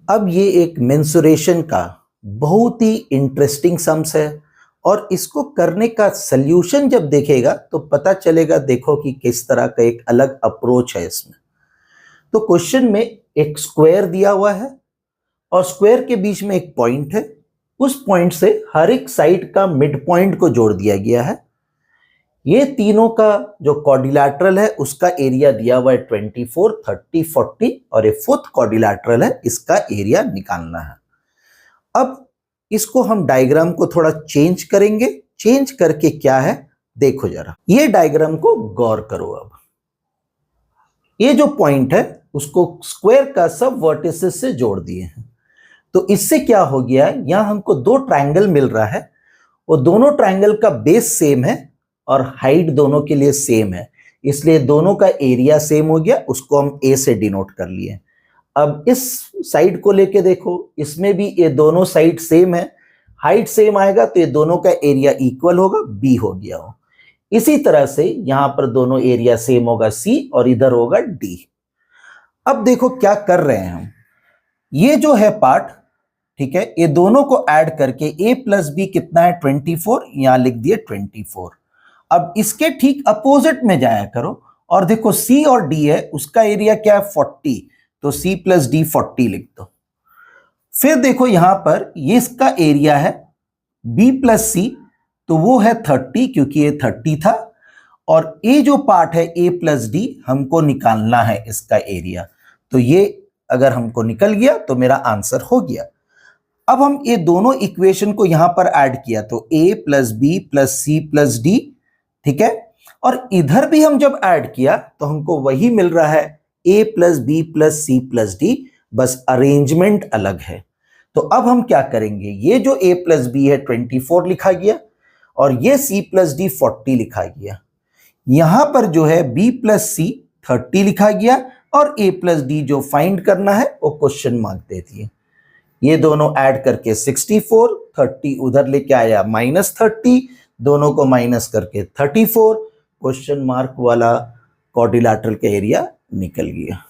अब ये एक मेंसुरेशन का बहुत ही इंटरेस्टिंग सम्स है और इसको करने का सल्यूशन जब देखेगा तो पता चलेगा, देखो कि किस तरह का एक अलग अप्रोच है इसमें। तो क्वेश्चन में एक स्क्वायर दिया हुआ है और स्क्वायर के बीच में एक पॉइंट है, उस पॉइंट से हर एक साइड का मिड पॉइंट को जोड़ दिया गया है। ये तीनों का जो क्वाड्रिलैटरल है उसका एरिया दिया हुआ है 24, 30, 40 और ये फोर्थ क्वाड्रिलैटरल है, इसका एरिया निकालना है। अब इसको हम डायग्राम को थोड़ा चेंज करेंगे। चेंज करके क्या है देखो जरा, ये डायग्राम को गौर करो। अब ये जो पॉइंट है उसको स्क्वायर का सब वर्टिसेस से जोड़ दिए हैं। तो इससे क्या हो गया, यहां हमको दो ट्रायंगल मिल रहा है, वो दोनों ट्रायंगल का बेस सेम है और हाइट दोनों के लिए सेम है, इसलिए दोनों का एरिया सेम हो गया, उसको हम ए से डिनोट कर लिए। अब इस साइड को लेके देखो, इसमें भी ये दोनों साइड सेम है, हाइट सेम आएगा तो ये दोनों का एरिया इक्वल होगा, बी हो गया हो। इसी तरह से यहां पर दोनों एरिया सेम होगा, सी, और इधर होगा डी। अब देखो क्या कर रहे हैं हम, ये जो है पार्ट, ठीक है, ये दोनों को ऐड करके a प्लस बी कितना है 24, यहां लिख दिए 24। अब इसके ठीक अपोजिट में जाया करो और देखो c और d है, उसका एरिया क्या है 40, तो c प्लस डी 40 लिख दो। फिर देखो यहां पर ये इसका एरिया है b प्लस सी, तो वो है 30 क्योंकि ये 30 था, और ये जो पार्ट है a प्लस डी हमको निकालना है इसका एरिया, तो ये अगर हमको निकल गया तो मेरा आंसर हो गया। अब हम ये दोनों इक्वेशन को यहां पर ऐड किया तो a plus b plus c plus d, ठीक है, और इधर भी हम जब ऐड किया तो हमको वही मिल रहा है a plus b plus c plus d, बस अरेंजमेंट अलग है। तो अब हम क्या करेंगे, ये जो a प्लस बी है 24 लिखा गया और ये c प्लस डी 40 लिखा गया, यहां पर जो है b प्लस सी 30 लिखा गया और a प्लस डी जो फाइंड करना है वो क्वेश्चन मार्क दे दिए। ये दोनों ऐड करके 64, 30 उधर लेके आया -30, दोनों को माइनस करके 34, क्वेश्चन मार्क वाला क्वाड्रिलैटरल का एरिया निकल गया।